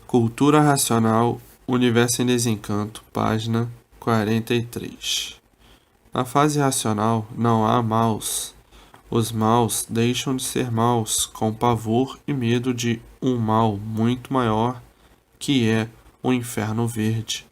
Cultura Racional, Universo em Desencanto, página 43. Na fase racional não há maus. Os maus deixam de ser maus com pavor e medo de um mal muito maior, que é o inferno verde.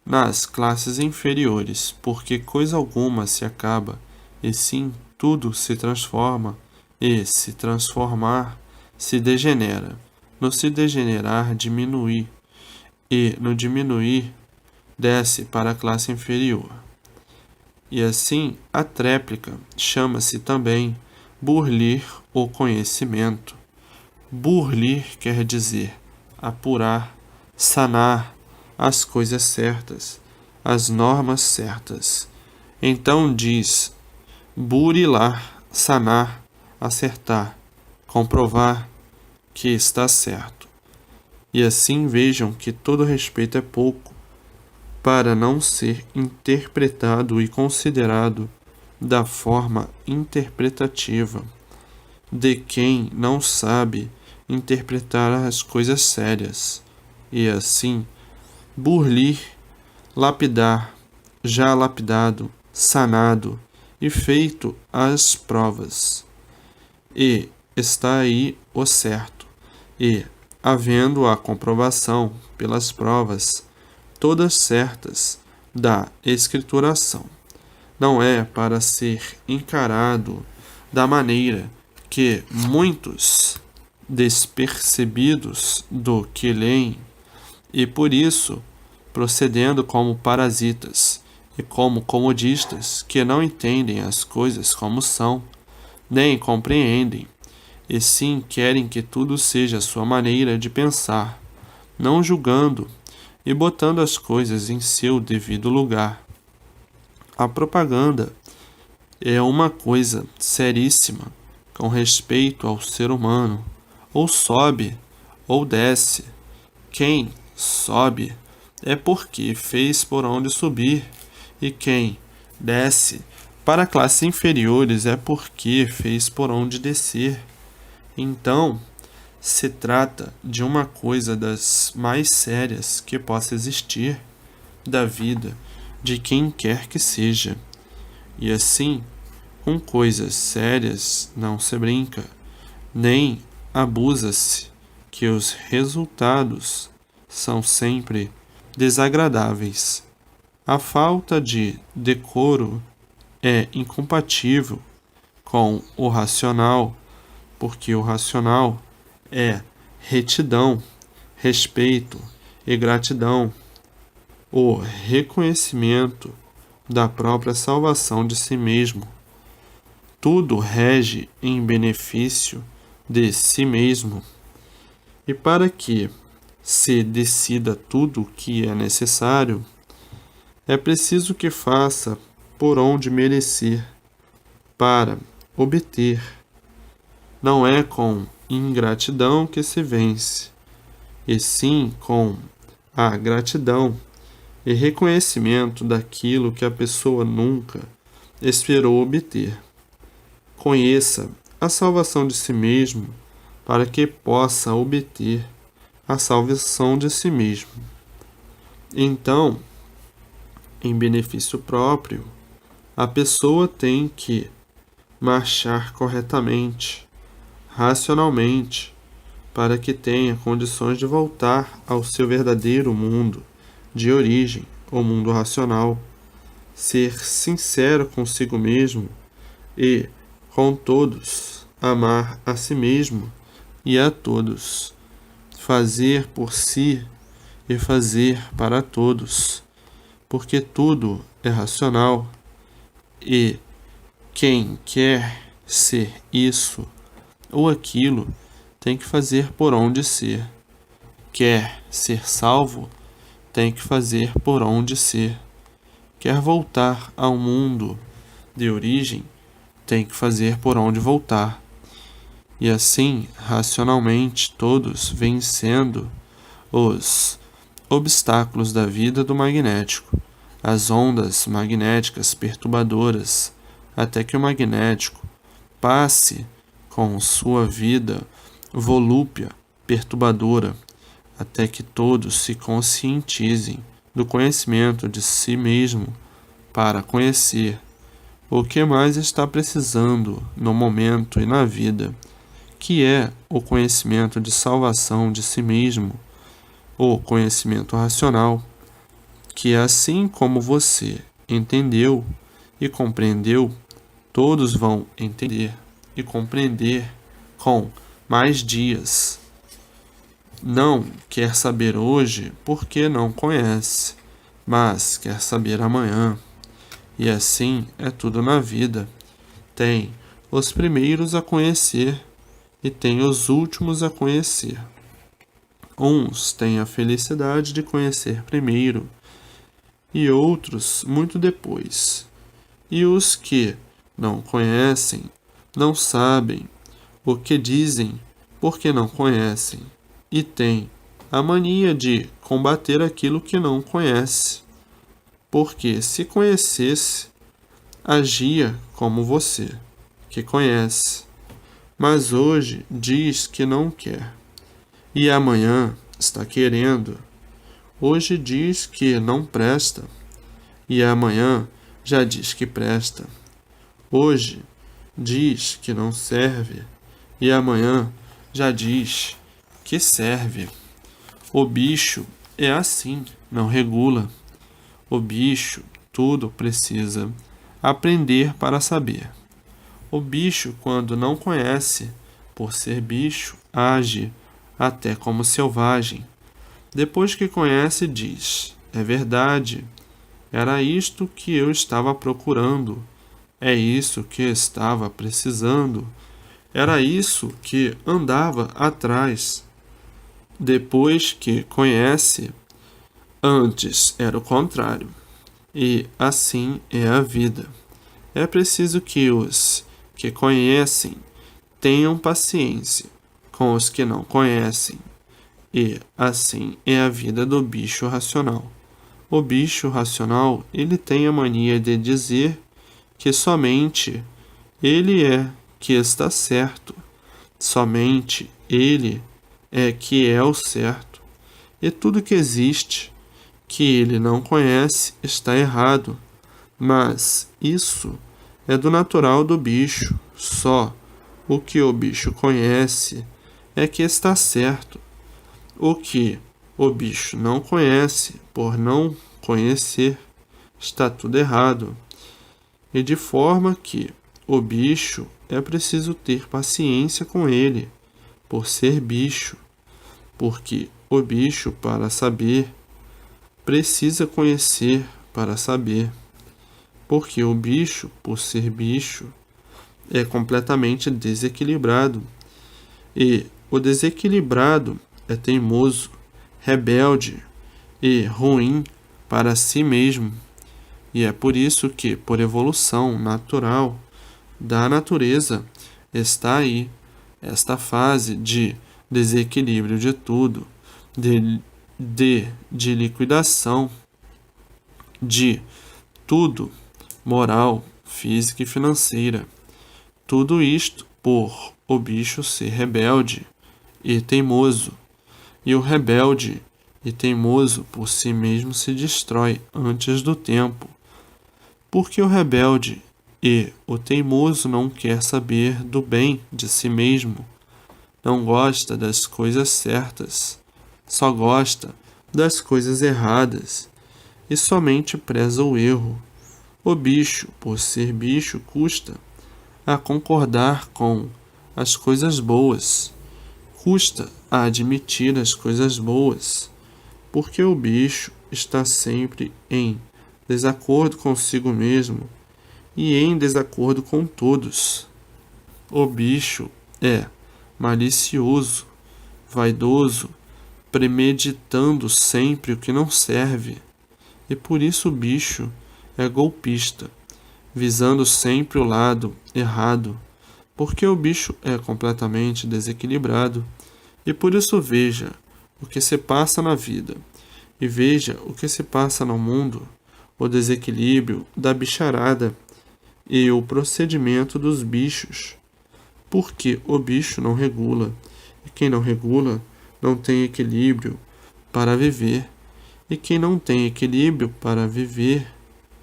Nas classes inferiores, porque coisa alguma se acaba, e sim tudo se transforma, e se transformar se degenera. No se degenerar, diminui, e no diminuir, desce para a classe inferior. E assim, a tréplica chama-se também burlir o conhecimento. Burlir quer dizer apurar, sanar as coisas certas, as normas certas. Então diz burilar, sanar, acertar, comprovar que está certo. E assim vejam que todo respeito é pouco, para não ser interpretado e considerado da forma interpretativa de quem não sabe interpretar as coisas sérias, e assim burlir, lapidar, já lapidado, sanado e feito as provas. E está aí o certo, e, havendo a comprovação pelas provas, todas certas, da escrituração, não é para ser encarado da maneira que muitos despercebidos do que leem, e por isso procedendo como parasitas e como comodistas que não entendem as coisas como são, nem compreendem, e sim querem que tudo seja a sua maneira de pensar, não julgando e botando as coisas em seu devido lugar. A propaganda é uma coisa seríssima com respeito ao ser humano, ou sobe ou desce. Quem sobe é porque fez por onde subir, e quem desce para classes inferiores é porque fez por onde descer. Então, se trata de uma coisa das mais sérias que possa existir da vida de quem quer que seja. E assim, com coisas sérias não se brinca, nem abusa-se, que os resultados são sempre desagradáveis. A falta de decoro é incompatível com o racional, porque o racional é retidão, respeito e gratidão, o reconhecimento da própria salvação de si mesmo. Tudo rege em benefício de si mesmo. E para que se decida tudo o que é necessário, é preciso que faça por onde merecer, para obter. Não é com ingratidão que se vence, e sim com a gratidão e reconhecimento daquilo que a pessoa nunca esperou obter. Conheça a salvação de si mesmo para que possa obter a salvação de si mesmo. Então, em benefício próprio, a pessoa tem que marchar corretamente, racionalmente, para que tenha condições de voltar ao seu verdadeiro mundo de origem, o mundo racional, ser sincero consigo mesmo e, com todos, amar a si mesmo e a todos, fazer por si e fazer para todos, porque tudo é racional, e quem quer ser isso ou aquilo tem que fazer por onde ser. Quer ser salvo, tem que fazer por onde ser. Quer voltar ao mundo de origem, tem que fazer por onde voltar. E assim, racionalmente, todos vencendo os obstáculos da vida do magnético, as ondas magnéticas perturbadoras, até que o magnético passe com sua vida volúpia perturbadora até que todos se conscientizem do conhecimento de si mesmo para conhecer o que mais está precisando no momento e na vida, que é o conhecimento de salvação de si mesmo, o conhecimento racional, que assim como você entendeu e compreendeu, todos vão entender e compreender com mais dias. Não quer saber hoje porque não conhece, mas quer saber amanhã. E assim é tudo na vida. Tem os primeiros a conhecer e tem os últimos a conhecer. Uns têm a felicidade de conhecer primeiro e outros muito depois. E os que não conhecem, não sabem o que dizem porque não conhecem e têm a mania de combater aquilo que não conhece. Porque se conhecesse, agia como você, que conhece, mas hoje diz que não quer, e amanhã está querendo. Hoje diz que não presta, e amanhã já diz que presta. Hoje diz que não serve, e amanhã já diz que serve. O bicho é assim, não regula. O bicho tudo precisa aprender para saber. O bicho, quando não conhece, por ser bicho, age até como selvagem. Depois que conhece, diz: é verdade, era isto que eu estava procurando, é isso que estava precisando, era isso que andava atrás. Depois que conhece, antes era o contrário. E assim é a vida. É preciso que os que conhecem tenham paciência com os que não conhecem. E assim é a vida do bicho racional. O bicho racional, ele tem a mania de dizer que somente ele é que está certo. Somente ele é que é o certo. E tudo que existe que ele não conhece está errado, mas isso é do natural do bicho. Só o que o bicho conhece é que está certo. O que o bicho não conhece, por não conhecer, está tudo errado. E de forma que o bicho é preciso ter paciência com ele, por ser bicho, porque o bicho, para saber, precisa conhecer para saber, porque o bicho, por ser bicho, é completamente desequilibrado, e o desequilibrado é teimoso, rebelde e ruim para si mesmo, e é por isso que, por evolução natural da natureza, está aí esta fase de desequilíbrio de tudo, de liquidação de tudo, moral, física e financeira. Tudo isto por o bicho ser rebelde e teimoso. E o rebelde e teimoso por si mesmo se destrói antes do tempo. Porque o rebelde e o teimoso não quer saber do bem de si mesmo, não gosta das coisas certas, só gosta das coisas erradas e somente preza o erro. O bicho, por ser bicho, custa a concordar com as coisas boas, custa a admitir as coisas boas, porque o bicho está sempre em desacordo consigo mesmo e em desacordo com todos. O bicho é malicioso, vaidoso, premeditando sempre o que não serve, e por isso o bicho é golpista, visando sempre o lado errado, porque o bicho é completamente desequilibrado, e por isso veja o que se passa na vida, e veja o que se passa no mundo, o desequilíbrio da bicharada e o procedimento dos bichos, porque o bicho não regula, e quem não regula não tem equilíbrio, para viver, e quem não tem equilíbrio para viver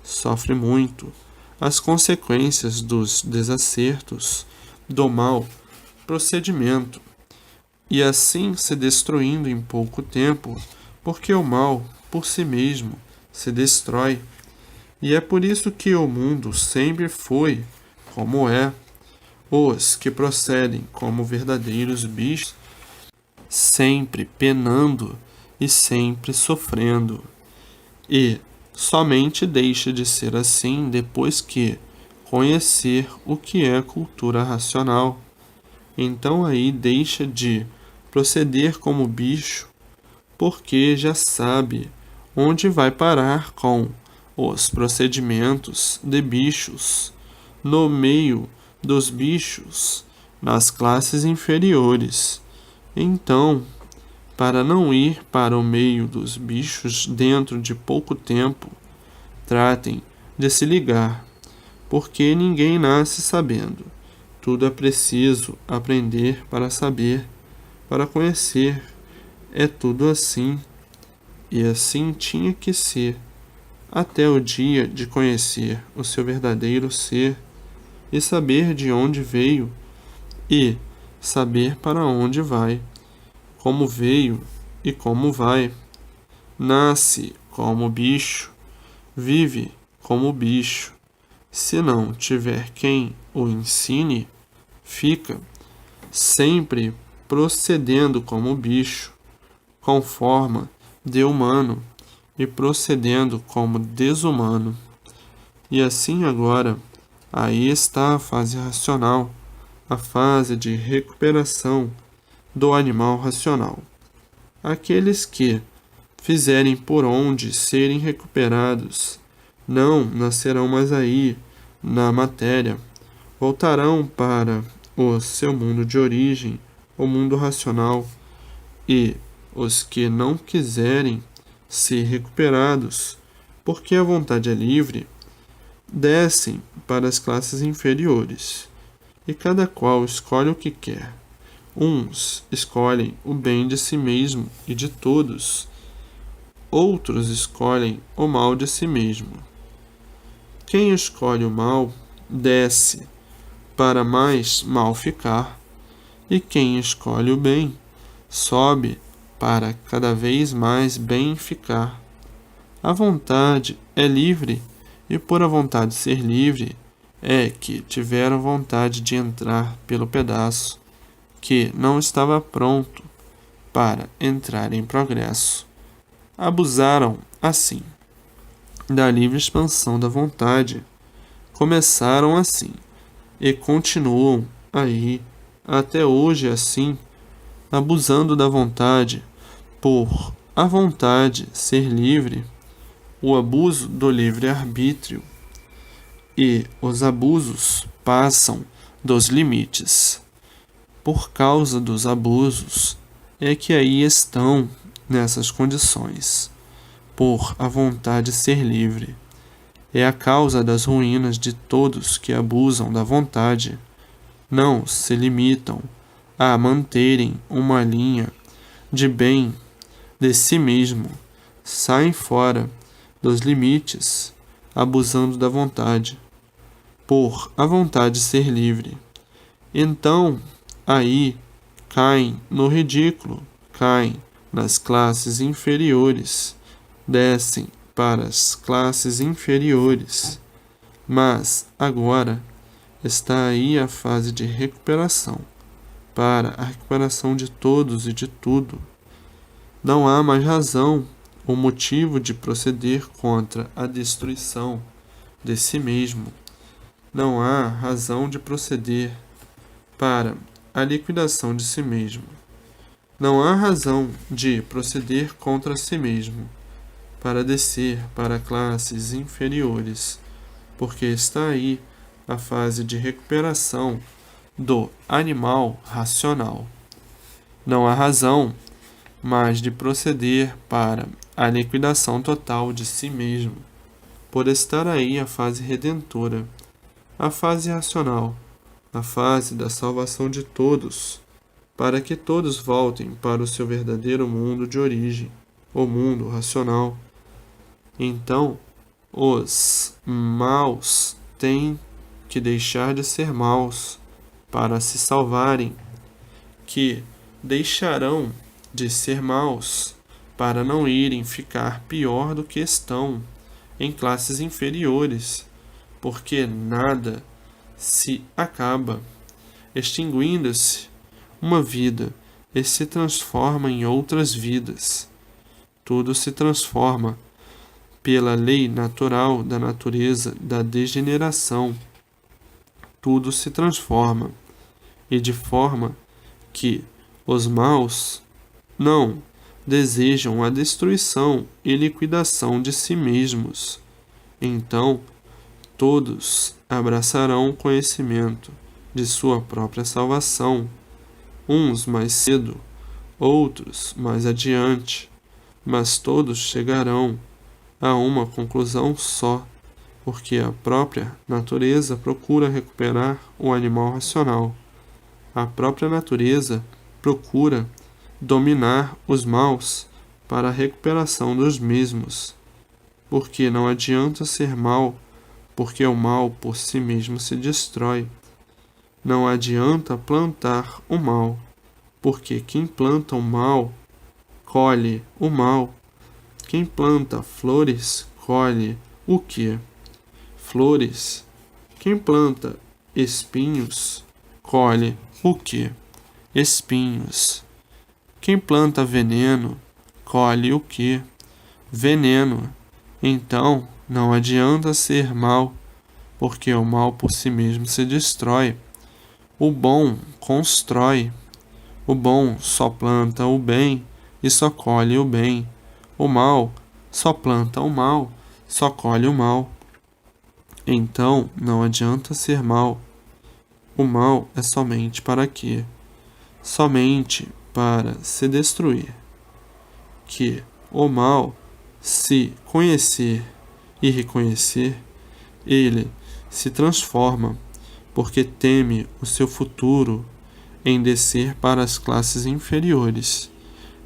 sofre muito as consequências dos desacertos do mau procedimento, e assim se destruindo em pouco tempo, porque o mal, por si mesmo, se destrói. E é por isso que o mundo sempre foi como é. Os que procedem como verdadeiros bichos, sempre penando e sempre sofrendo. E somente deixa de ser assim depois que conhecer o que é cultura racional. Então aí deixa de proceder como bicho, porque já sabe onde vai parar com os procedimentos de bichos no meio dos bichos, nas classes inferiores. Então, para não ir para o meio dos bichos dentro de pouco tempo, tratem de se ligar, porque ninguém nasce sabendo. Tudo é preciso aprender para saber, para conhecer. É tudo assim, e assim tinha que ser, até o dia de conhecer o seu verdadeiro ser, e saber de onde veio, e saber para onde vai, como veio e como vai. Nasce como bicho, vive como bicho. Se não tiver quem o ensine, fica sempre procedendo como bicho, com forma de humano e procedendo como desumano. E assim agora, aí está a fase racional, a fase de recuperação do animal racional. Aqueles que fizerem por onde serem recuperados não nascerão mais aí, na matéria, voltarão para o seu mundo de origem, o mundo racional, e os que não quiserem ser recuperados, porque a vontade é livre, descem para as classes inferiores, e cada qual escolhe o que quer. Uns escolhem o bem de si mesmo e de todos, outros escolhem o mal de si mesmo. Quem escolhe o mal, desce para mais mal ficar, e quem escolhe o bem, sobe para cada vez mais bem ficar. A vontade é livre, e por a vontade ser livre, é que tiveram vontade de entrar pelo pedaço, que não estava pronto para entrar em progresso. Abusaram, assim, da livre expansão da vontade. Começaram assim, e continuam aí, até hoje assim, abusando da vontade, por a vontade ser livre, o abuso do livre-arbítrio, e os abusos passam dos limites. Por causa dos abusos, é que aí estão nessas condições, por a vontade ser livre. É a causa das ruínas de todos que abusam da vontade. Não se limitam a manterem uma linha de bem de si mesmo, saem fora dos limites, abusando da vontade, por a vontade ser livre. Então, aí caem no ridículo, caem nas classes inferiores, descem para as classes inferiores. Mas agora está aí a fase de recuperação, para a recuperação de todos e de tudo. Não há mais razão ou motivo de proceder contra a destruição de si mesmo. Não há razão de proceder para a liquidação de si mesmo. Não há razão de proceder contra si mesmo, para descer para classes inferiores, porque está aí a fase de recuperação do animal racional. Não há razão mais de proceder para a liquidação total de si mesmo, por estar aí a fase redentora, a fase racional, a fase da salvação de todos, para que todos voltem para o seu verdadeiro mundo de origem. o mundo racional. Então, os maus têm que deixar de ser maus para se salvarem, que deixarão de ser maus para não irem ficar pior do que estão em classes inferiores, porque nada se acaba, extinguindo-se uma vida e se transforma em outras vidas. Tudo se transforma pela lei natural da natureza da degeneração. Tudo se transforma, e de forma que os maus não desejam a destruição e liquidação de si mesmos. Então, todos abraçarão o conhecimento de sua própria salvação, uns mais cedo, outros mais adiante, mas todos chegarão a uma conclusão só, porque a própria natureza procura recuperar o animal racional. A própria natureza procura dominar os maus para a recuperação dos mesmos, porque não adianta ser mal, porque o mal por si mesmo se destrói. Não adianta plantar o mal, porque quem planta o mal, colhe o mal. Quem planta flores, colhe o quê? Flores. Quem planta espinhos, colhe o quê? Espinhos. Quem planta veneno, colhe o quê? Veneno. Então, não adianta ser mal, porque o mal por si mesmo se destrói. O bom constrói. O bom só planta o bem e só colhe o bem. O mal só planta o mal, só colhe o mal. Então, não adianta ser mal. O mal é somente para quê? Somente para se destruir. Que o mal, se conhecer e reconhecer, ele se transforma, porque teme o seu futuro em descer para as classes inferiores.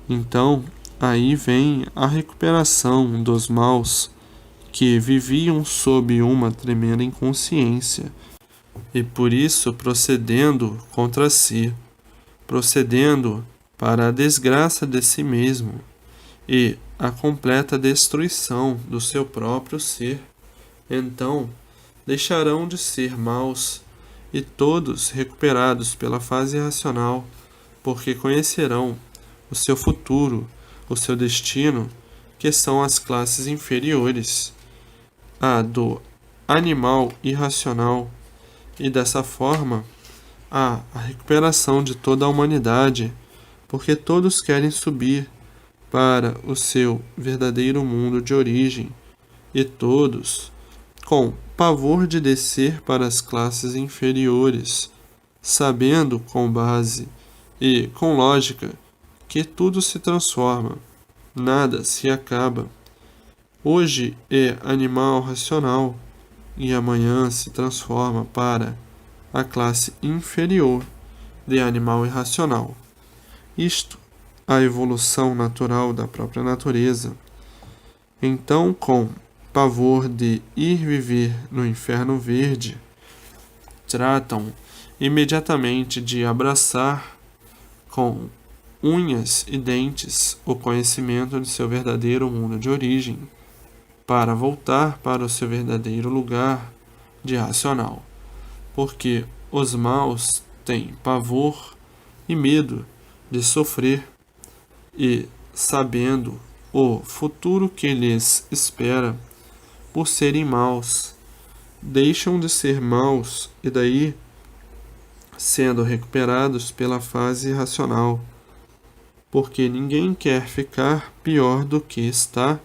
Então, aí vem a recuperação dos maus que viviam sob uma tremenda inconsciência e por isso procedendo contra si, procedendo para a desgraça de si mesmo e a completa destruição do seu próprio ser. Então, deixarão de ser maus e todos recuperados pela fase racional, porque conhecerão o seu futuro, o seu destino, que são as classes inferiores, a do animal irracional, e dessa forma há a recuperação de toda a humanidade, porque todos querem subir para o seu verdadeiro mundo de origem, e todos, com pavor de descer para as classes inferiores, sabendo com base e com lógica que tudo se transforma, nada se acaba. Hoje é animal racional e amanhã se transforma para a classe inferior de animal irracional. Isto, a evolução natural da própria natureza. Então, com pavor de ir viver no inferno verde, tratam imediatamente de abraçar com unhas e dentes o conhecimento de seu verdadeiro mundo de origem, para voltar para o seu verdadeiro lugar de racional, porque os maus têm pavor e medo de sofrer e, sabendo o futuro que lhes espera por serem maus, deixam de ser maus e daí sendo recuperados pela fase racional, porque ninguém quer ficar pior do que está,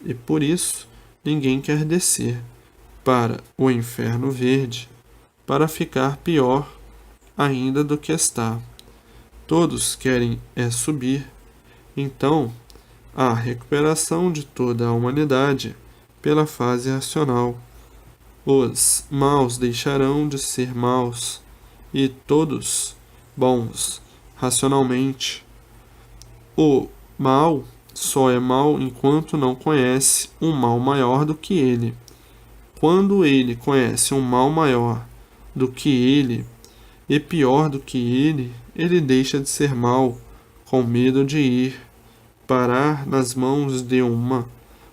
e por isso ninguém quer descer para o inferno verde, para ficar pior ainda do que está. Todos querem subir. Então, a recuperação de toda a humanidade pela fase racional. Os maus deixarão de ser maus, e todos bons racionalmente. O mal só é mau enquanto não conhece um mal maior do que ele. Quando ele conhece um mal maior do que ele e pior do que ele deixa de ser mau, com medo de ir parar nas mãos de uma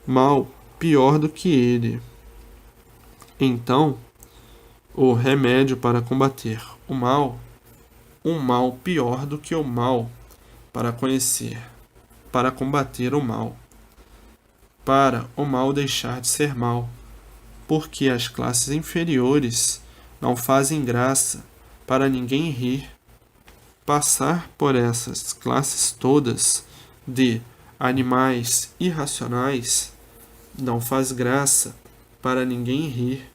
mal pior do que ele. Então, o remédio para combater o mal, um mal pior do que o mal, para conhecer, para combater o mal, para o mal deixar de ser mal, porque as classes inferiores não fazem graça para ninguém rir. Passar por essas classes todas de animais irracionais não faz graça para ninguém rir.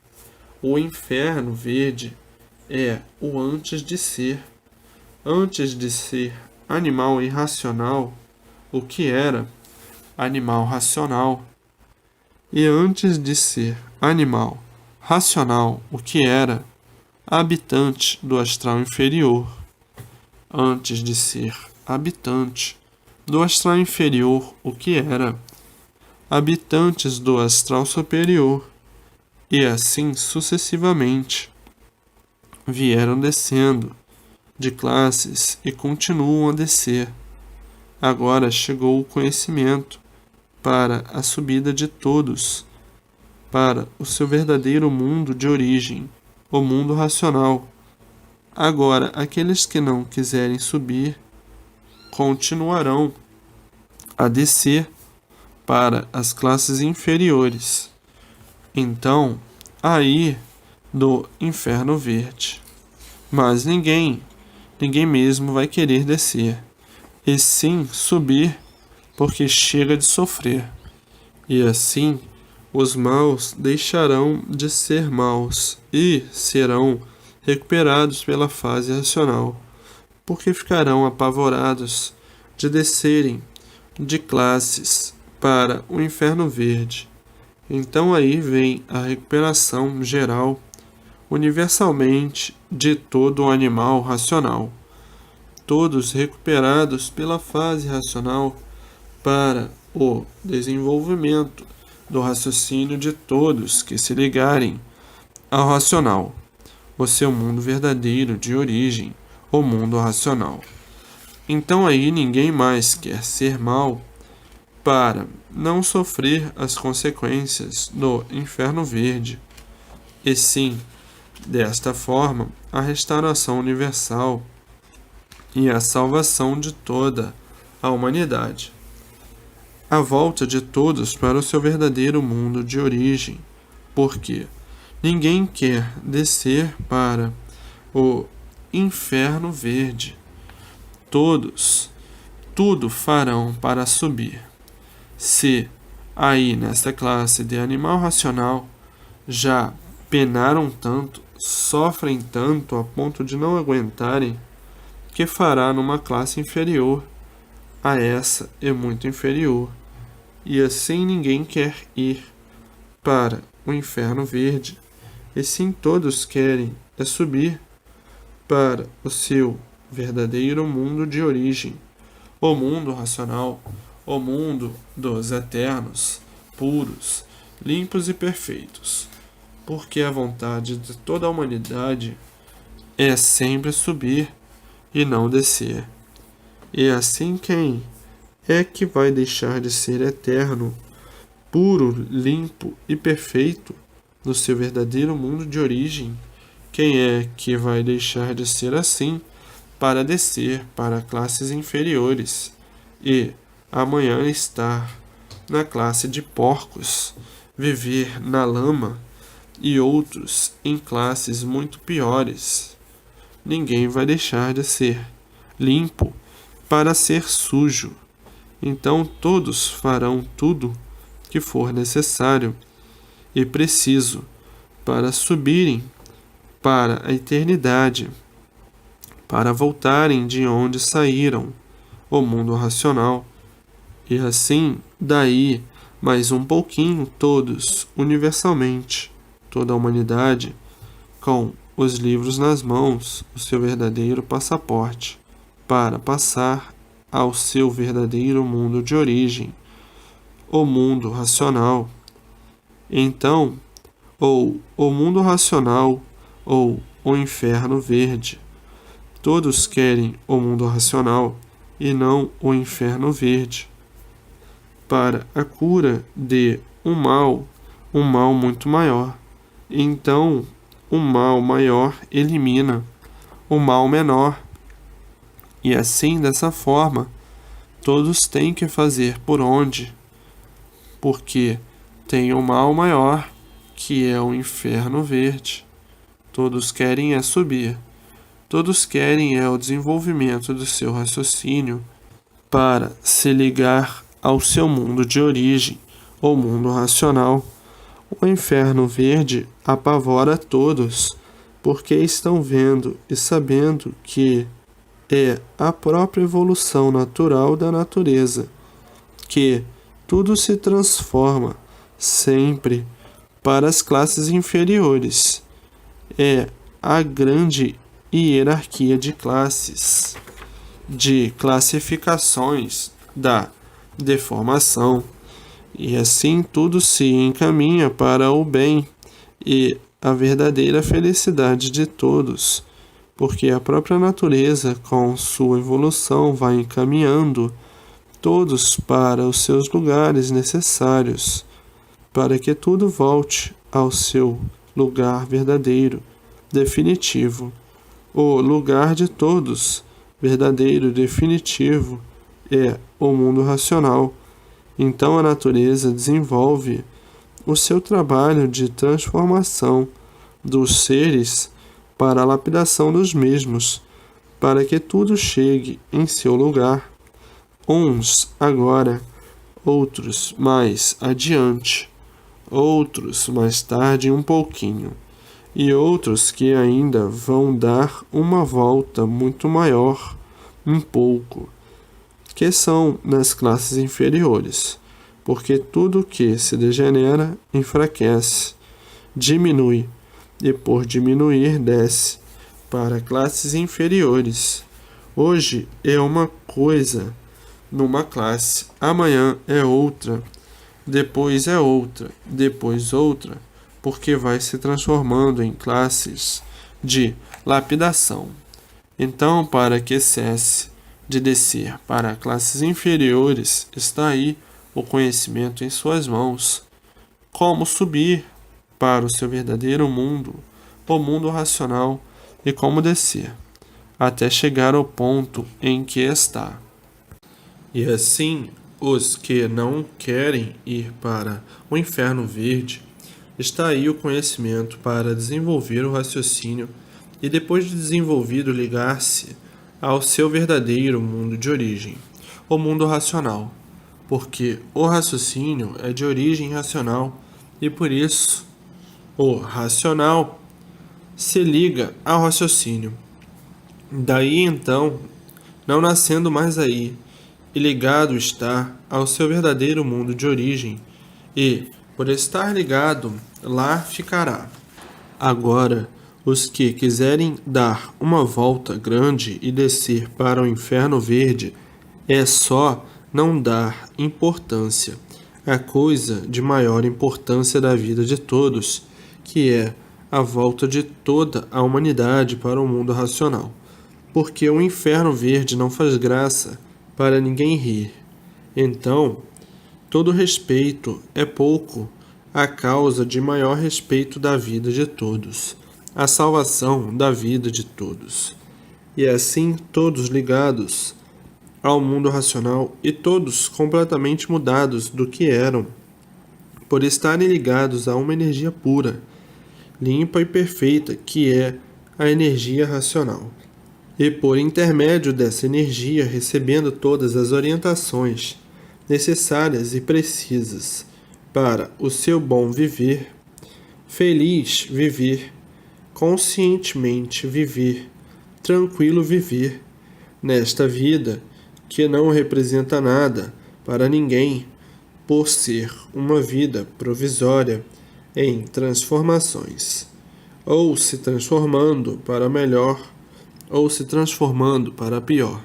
O inferno verde é o antes de ser. Antes de ser animal irracional, o que era animal racional. E antes de ser animal racional, o que era habitante do astral inferior. Antes de ser habitante do astral inferior, o que era habitantes do astral superior. E assim sucessivamente vieram descendo de classes e continuam a descer. Agora chegou o conhecimento para a subida de todos, para o seu verdadeiro mundo de origem, o mundo racional. Agora, aqueles que não quiserem subir continuarão a descer para as classes inferiores. Então, aí do inferno verde. Mas ninguém mesmo vai querer descer, e sim subir, porque chega de sofrer. E assim, os maus deixarão de ser maus e serão recuperados pela fase racional, porque ficarão apavorados de descerem de classes para o inferno verde. Então aí vem a recuperação geral, universalmente, de todo o animal racional. Todos recuperados pela fase racional para o desenvolvimento do raciocínio de todos que se ligarem ao racional, o seu mundo verdadeiro de origem, o mundo racional. Então aí ninguém mais quer ser mal para não sofrer as consequências do inferno verde, e sim, desta forma, a restauração universal e a salvação de toda a humanidade. A volta de todos para o seu verdadeiro mundo de origem, porque ninguém quer descer para o inferno verde. Todos, tudo farão para subir. Se aí nesta classe de animal racional já penaram tanto, sofrem tanto a ponto de não aguentarem, que fará numa classe inferior a essa e muito inferior, e assim ninguém quer ir para o inferno verde, e sim todos querem é subir para o seu verdadeiro mundo de origem, o mundo racional, o mundo dos eternos, puros, limpos e perfeitos, porque a vontade de toda a humanidade é sempre subir e não descer. E assim quem é que vai deixar de ser eterno, puro, limpo e perfeito no seu verdadeiro mundo de origem? Quem é que vai deixar de ser assim para descer para classes inferiores e amanhã estar na classe de porcos, viver na lama e outros em classes muito piores? Ninguém vai deixar de ser limpo para ser sujo. Então todos farão tudo que for necessário e preciso para subirem para a eternidade, para voltarem de onde saíram, o mundo racional. E assim, daí, mais um pouquinho, todos, universalmente, toda a humanidade, com os livros nas mãos, o seu verdadeiro passaporte, para passar ao seu verdadeiro mundo de origem, o mundo racional. Então, ou o mundo racional, ou o inferno verde. Todos querem o mundo racional e não o inferno verde, para a cura de um mal muito maior. Então, o mal maior elimina o mal menor. E assim, dessa forma, todos têm que fazer por onde, porque tem o mal maior, que é o inferno verde. Todos querem é subir. Todos querem é o desenvolvimento do seu raciocínio para se ligar ao seu mundo de origem, ou mundo racional. O inferno verde apavora todos, porque estão vendo e sabendo que é a própria evolução natural da natureza, que tudo se transforma sempre para as classes inferiores. É a grande hierarquia de classes, de classificações da deformação, e assim tudo se encaminha para o bem e a verdadeira felicidade de todos, porque a própria natureza, com sua evolução, vai encaminhando todos para os seus lugares necessários, para que tudo volte ao seu lugar verdadeiro, definitivo. O lugar de todos, verdadeiro, definitivo, é o mundo racional. Então a natureza desenvolve o seu trabalho de transformação dos seres para a lapidação dos mesmos, para que tudo chegue em seu lugar, uns agora, outros mais adiante, outros mais tarde um pouquinho, e outros que ainda vão dar uma volta muito maior, um pouco, que são nas classes inferiores, porque tudo que se degenera enfraquece, diminui, e por diminuir desce para classes inferiores. Hoje é uma coisa numa classe, amanhã é outra, depois é outra, depois outra, porque vai se transformando em classes de lapidação. Então, para que cesse de descer para classes inferiores, está aí o conhecimento em suas mãos. Como subir para o seu verdadeiro mundo, o mundo racional, e como descer, até chegar ao ponto em que está. E assim, os que não querem ir para o inferno verde, está aí o conhecimento para desenvolver o raciocínio e, depois de desenvolvido, ligar-se ao seu verdadeiro mundo de origem, o mundo racional, porque o raciocínio é de origem racional e, por isso, o racional se liga ao raciocínio. Daí então, não nascendo mais aí, e ligado está ao seu verdadeiro mundo de origem, e, por estar ligado, lá ficará. Agora, os que quiserem dar uma volta grande e descer para o inferno verde, é só não dar importância à coisa de maior importância da vida de todos, que é a volta de toda a humanidade para o mundo racional. Porque o inferno verde não faz graça para ninguém rir. Então, todo respeito é pouco à causa de maior respeito da vida de todos, a salvação da vida de todos. E assim todos ligados ao mundo racional e todos completamente mudados do que eram, por estarem ligados a uma energia pura, limpa e perfeita, que é a energia racional. E por intermédio dessa energia recebendo todas as orientações necessárias e precisas para o seu bom viver, feliz viver, conscientemente viver, tranquilo viver, nesta vida que não representa nada para ninguém, por ser uma vida provisória em transformações, ou se transformando para melhor, ou se transformando para pior.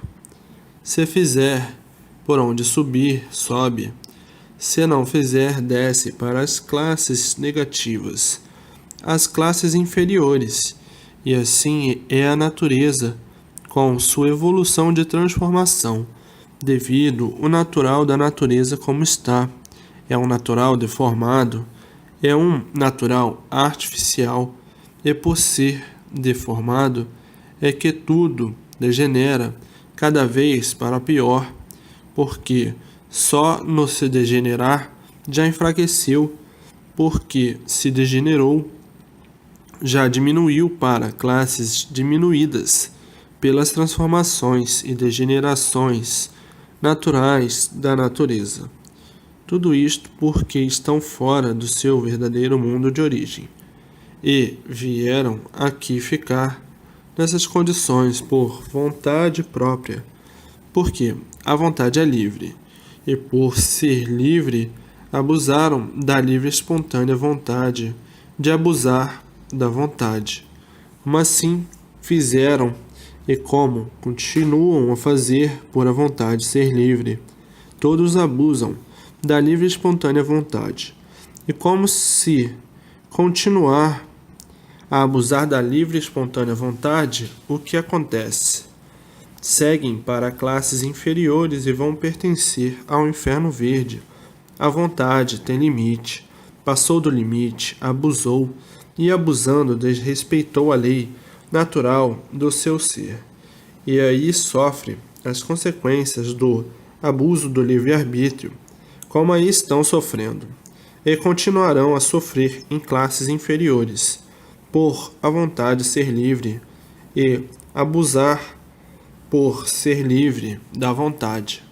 Se fizer por onde subir, sobe. Se não fizer, desce para as classes negativas, as classes inferiores, e assim é a natureza, com sua evolução de transformação, devido o natural da natureza como está. É um natural deformado, é um natural artificial, e por ser deformado, é que tudo degenera cada vez para pior, porque só no se degenerar já enfraqueceu, porque se degenerou já diminuiu para classes diminuídas pelas transformações e degenerações naturais da natureza. Tudo isto porque estão fora do seu verdadeiro mundo de origem e vieram aqui ficar nessas condições por vontade própria, porque a vontade é livre, e por ser livre, abusaram da livre e espontânea vontade de abusar da vontade. Como assim fizeram e como continuam a fazer por a vontade ser livre, todos abusam da livre e espontânea vontade. E como se continuar a abusar da livre e espontânea vontade, o que acontece? Seguem para classes inferiores e vão pertencer ao inferno verde. A vontade tem limite, passou do limite, abusou, e abusando desrespeitou a lei natural do seu ser. E aí sofre as consequências do abuso do livre-arbítrio, como aí estão sofrendo, e continuarão a sofrer em classes inferiores, por a vontade ser livre e abusar por ser livre da vontade.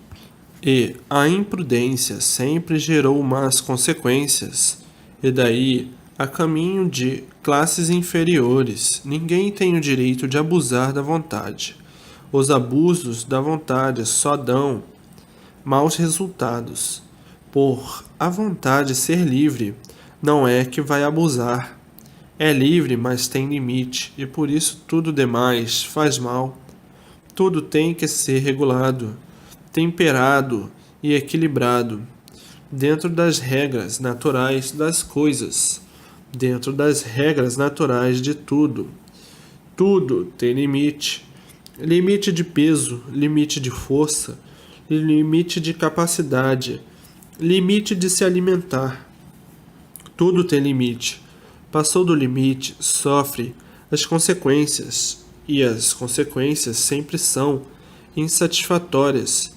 E a imprudência sempre gerou más consequências, e daí a caminho de classes inferiores. Ninguém tem o direito de abusar da vontade. Os abusos da vontade só dão maus resultados. Por a vontade ser livre, não é que vai abusar. É livre, mas tem limite, e por isso tudo demais faz mal. Tudo tem que ser regulado, temperado e equilibrado, dentro das regras naturais das coisas, dentro das regras naturais de tudo. Tudo tem limite. Limite de peso, limite de força, limite de capacidade, limite de se alimentar. Tudo tem limite. Passou do limite, sofre as consequências, e as consequências sempre são insatisfatórias,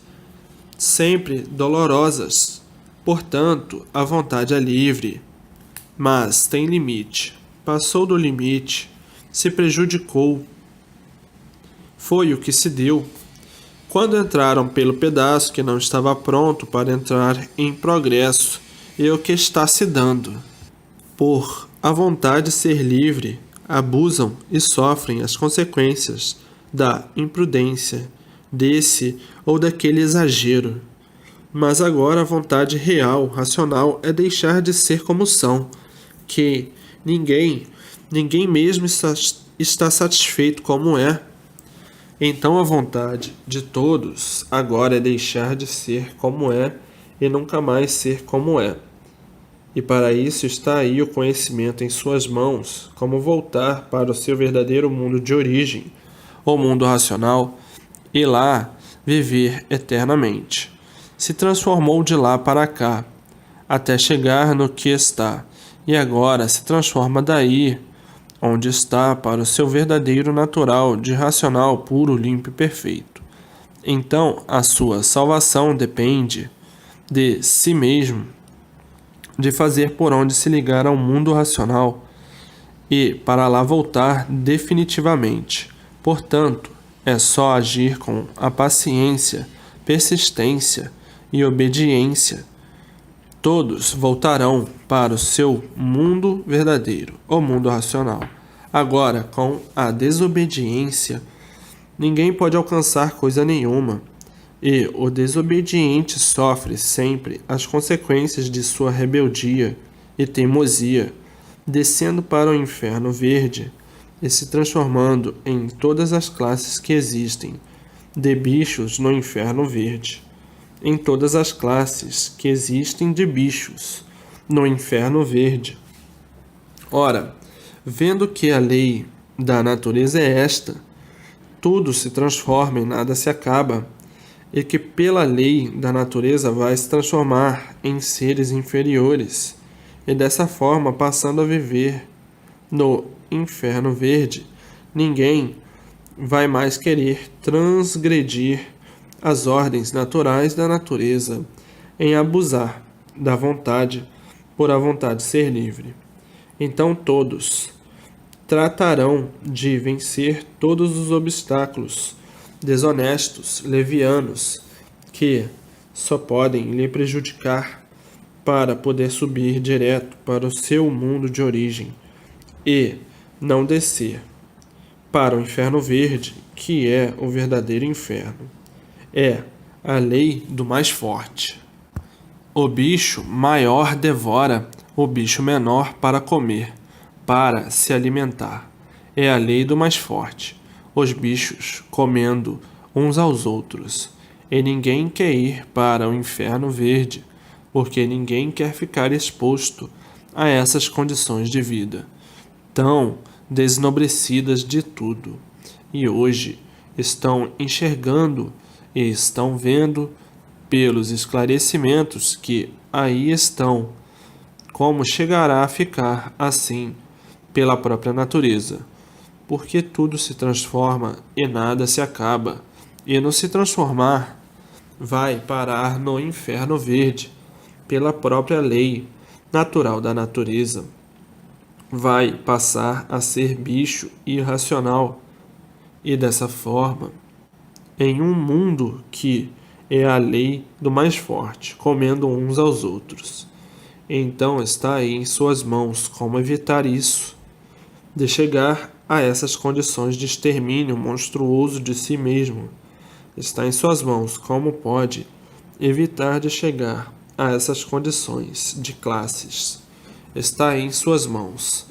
sempre dolorosas. Portanto, a vontade é livre, mas tem limite. Passou do limite, se prejudicou. Foi o que se deu. Quando entraram pelo pedaço que não estava pronto para entrar em progresso, e o que está se dando. Por a vontade ser livre, abusam e sofrem as consequências da imprudência, desse ou daquele exagero. Mas agora a vontade real, racional, é deixar de ser como são, que ninguém mesmo está satisfeito como é. Então a vontade de todos agora é deixar de ser como é e nunca mais ser como é. E para isso está aí o conhecimento em suas mãos, como voltar para o seu verdadeiro mundo de origem, o mundo racional, e lá viver eternamente. Se transformou de lá para cá, até chegar no que está, e agora se transforma daí, onde está, para o seu verdadeiro natural de racional puro, limpo e perfeito. Então a sua salvação depende de si mesmo, de fazer por onde se ligar ao mundo racional e para lá voltar definitivamente. Portanto, é só agir com a paciência, persistência e obediência. Todos voltarão para o seu mundo verdadeiro, o mundo racional. Agora, com a desobediência, ninguém pode alcançar coisa nenhuma. E o desobediente sofre sempre as consequências de sua rebeldia e teimosia, descendo para o inferno verde e se transformando em todas as classes que existem, de bichos no inferno verde. em todas as classes que existem de bichos no inferno verde. Ora, vendo que a lei da natureza é esta, tudo se transforma e nada se acaba, e que pela lei da natureza vai se transformar em seres inferiores, e dessa forma passando a viver no inferno verde, ninguém vai mais querer transgredir as ordens naturais da natureza em abusar da vontade por a vontade ser livre. Então todos tratarão de vencer todos os obstáculos desonestos, levianos, que só podem lhe prejudicar para poder subir direto para o seu mundo de origem e não descer para o inferno verde, que é o verdadeiro inferno. É a lei do mais forte. O bicho maior devora o bicho menor para comer, para se alimentar. É a lei do mais forte. Os bichos comendo uns aos outros. E ninguém quer ir para o inferno verde, porque ninguém quer ficar exposto a essas condições de vida tão desenobrecidas de tudo. E hoje estão enxergando e estão vendo pelos esclarecimentos que aí estão, como chegará a ficar assim pela própria natureza, porque tudo se transforma e nada se acaba, e no se transformar vai parar no inferno verde pela própria lei natural da natureza, vai passar a ser bicho irracional, e dessa forma, em um mundo que é a lei do mais forte, comendo uns aos outros. Então está aí em suas mãos como evitar isso, de chegar a essas condições de extermínio monstruoso de si mesmo. Está em suas mãos como pode evitar de chegar a essas condições de classes. Está aí em suas mãos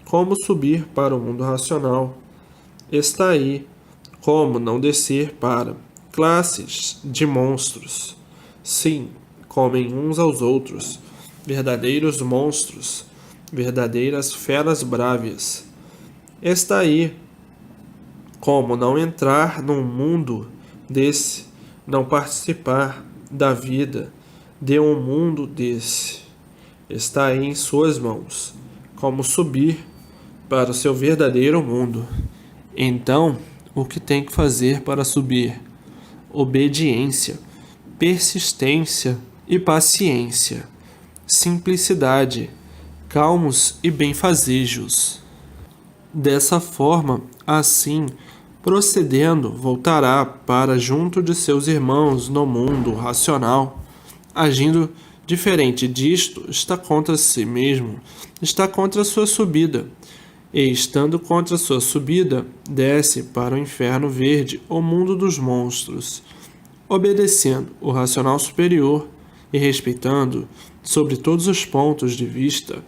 como subir para o mundo racional. Está aí como não descer para classes de monstros. Sim, comem uns aos outros, verdadeiros monstros, verdadeiras feras brávias. Está aí como não entrar num mundo desse, não participar da vida de um mundo desse. Está aí em suas mãos como subir para o seu verdadeiro mundo. Então, o que tem que fazer para subir? Obediência, persistência e paciência, simplicidade, calmos e benfazejos. Dessa forma, assim, procedendo, voltará para junto de seus irmãos no mundo racional, agindo diferente disto, está contra si mesmo, está contra sua subida. E, estando contra sua subida, desce para o inferno verde, o mundo dos monstros, obedecendo o racional superior e respeitando, sobre todos os pontos de vista,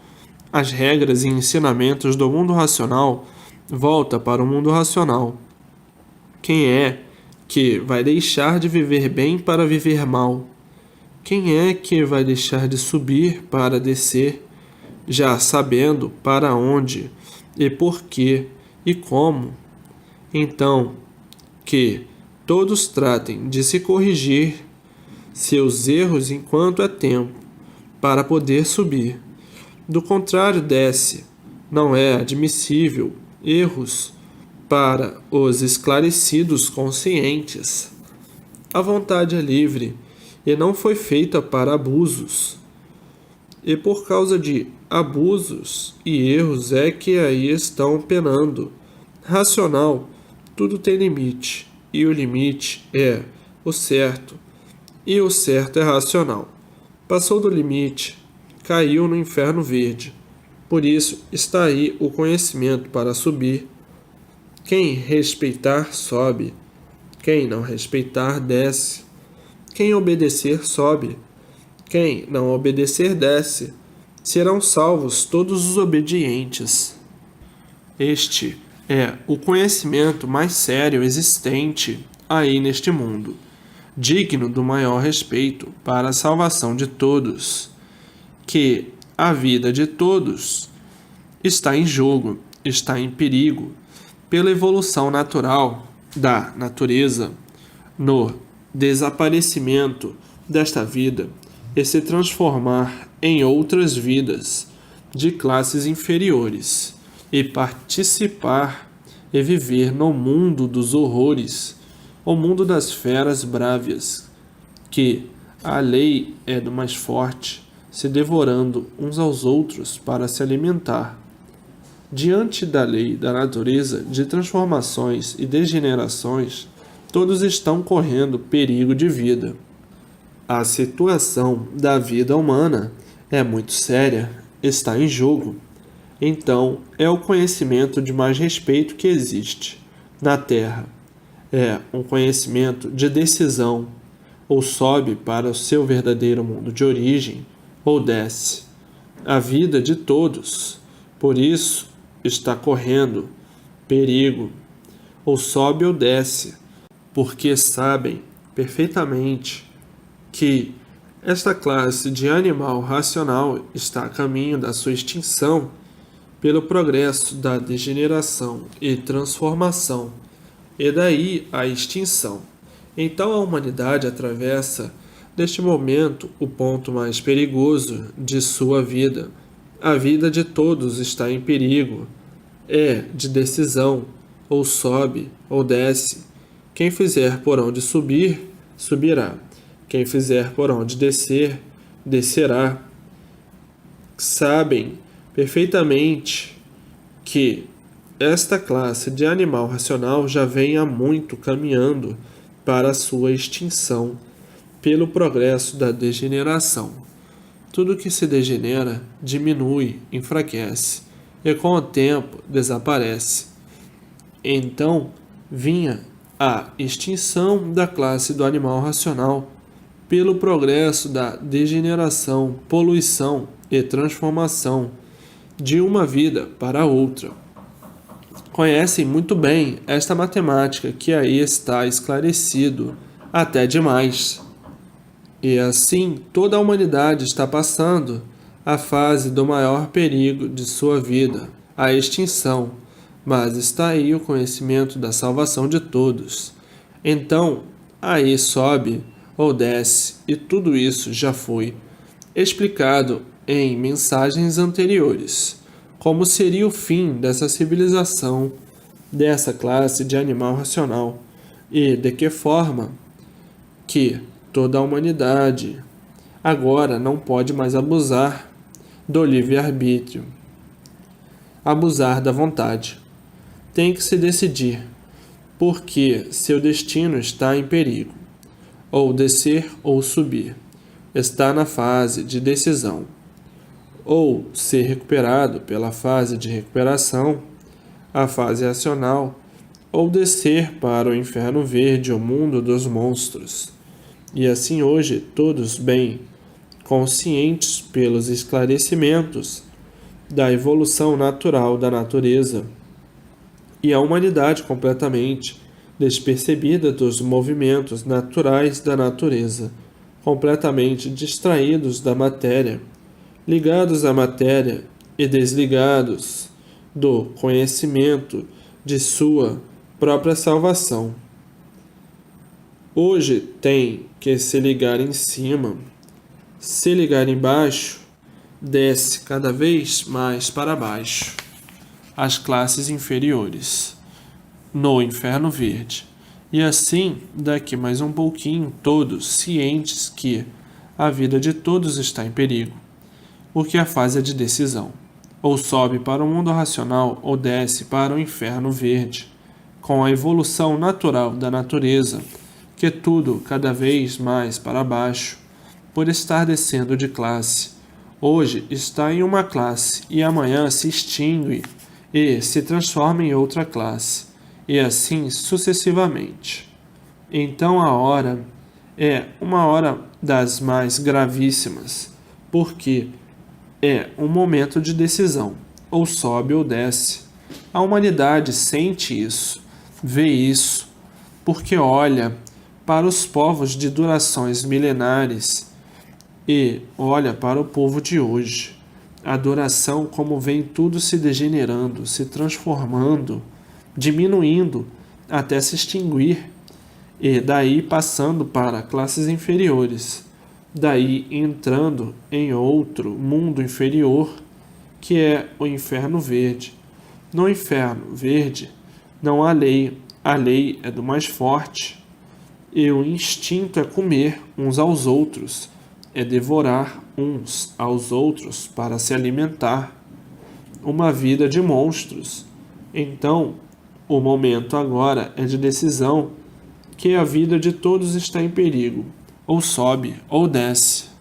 as regras e ensinamentos do mundo racional, volta para o mundo racional. Quem é que vai deixar de viver bem para viver mal? Quem é que vai deixar de subir para descer, já sabendo para onde e por quê e como? Então, que todos tratem de se corrigir seus erros enquanto é tempo, para poder subir. Do contrário, desce. Não é admissível erros para os esclarecidos conscientes. A vontade é livre e não foi feita para abusos. E por causa de abusos e erros é que aí estão penando. Racional, tudo tem limite, e o limite é o certo, e o certo é racional. Passou do limite, caiu no inferno verde. Por isso está aí o conhecimento para subir. Quem respeitar, sobe. Quem não respeitar, desce. Quem obedecer, sobe. Quem não obedecer, desce. Serão salvos todos os obedientes. Este é o conhecimento mais sério existente aí neste mundo. digno do maior respeito para a salvação de todos, que a vida de todos está em jogo, está em perigo, pela evolução natural da natureza, no desaparecimento desta vida e se transformar em outras vidas de classes inferiores e participar e viver no mundo dos horrores, o mundo das feras brávias, que a lei é do mais forte, se devorando uns aos outros para se alimentar. Diante da lei da natureza de transformações e degenerações, todos estão correndo perigo de vida. A situação da vida humana é muito séria, está em jogo. Então, é o conhecimento de mais respeito que existe na Terra. É um conhecimento de decisão, ou sobe para o seu verdadeiro mundo de origem, ou desce. A vida de todos, por isso, está correndo perigo, ou sobe ou desce, porque sabem perfeitamente que esta classe de animal racional está a caminho da sua extinção pelo progresso da degeneração e transformação, e daí a extinção. Então a humanidade atravessa, neste momento, o ponto mais perigoso de sua vida. A vida de todos está em perigo, é de decisão, ou sobe ou desce. Quem fizer por onde subir, subirá. Quem fizer por onde descer, descerá. Sabem perfeitamente que esta classe de animal racional já vem há muito caminhando para a sua extinção pelo progresso da degeneração. Tudo que se degenera diminui, enfraquece e com o tempo desaparece. Então vinha a extinção da classe do animal racional pelo progresso da degeneração, poluição e transformação de uma vida para outra. Conhecem muito bem esta matemática que aí está esclarecido até demais. E assim toda a humanidade está passando a fase do maior perigo de sua vida, a extinção, mas está aí o conhecimento da salvação de todos. Então, aí sobe ou desce, e tudo isso já foi explicado em mensagens anteriores, como seria o fim dessa civilização, dessa classe de animal racional, e de que forma que toda a humanidade agora não pode mais abusar do livre-arbítrio, abusar da vontade. Tem que se decidir, porque seu destino está em perigo, ou descer ou subir. Está na fase de decisão, ou ser recuperado pela fase de recuperação, a fase racional, ou descer para o inferno verde, o mundo dos monstros. E assim hoje todos bem conscientes pelos esclarecimentos da evolução natural da natureza, e a humanidade completamente despercebida dos movimentos naturais da natureza, completamente distraídos da matéria, ligados à matéria e desligados do conhecimento de sua própria salvação. Hoje tem que se ligar em cima. Se ligar embaixo, desce cada vez mais para baixo as classes inferiores, no inferno verde. E assim, daqui mais um pouquinho, todos cientes que a vida de todos está em perigo, porque a fase é de decisão. Ou sobe para o mundo racional, ou desce para o inferno verde, com a evolução natural da natureza, que tudo cada vez mais para baixo, por estar descendo de classe. Hoje está em uma classe e amanhã se extingue e se transforma em outra classe, e assim sucessivamente. Então a hora é uma hora das mais gravíssimas, porque é um momento de decisão, ou sobe ou desce. A humanidade sente isso, vê isso, porque olha para os povos de durações milenares e olha para o povo de hoje. A adoração, como vem tudo se degenerando, se transformando, diminuindo até se extinguir, e daí passando para classes inferiores, daí entrando em outro mundo inferior, que é o inferno verde. No inferno verde não há lei, a lei é do mais forte, e o instinto é comer uns aos outros, é devorar uns aos outros para se alimentar. Uma vida de monstros. Então, o momento agora é de decisão, que a vida de todos está em perigo. Ou sobe ou desce.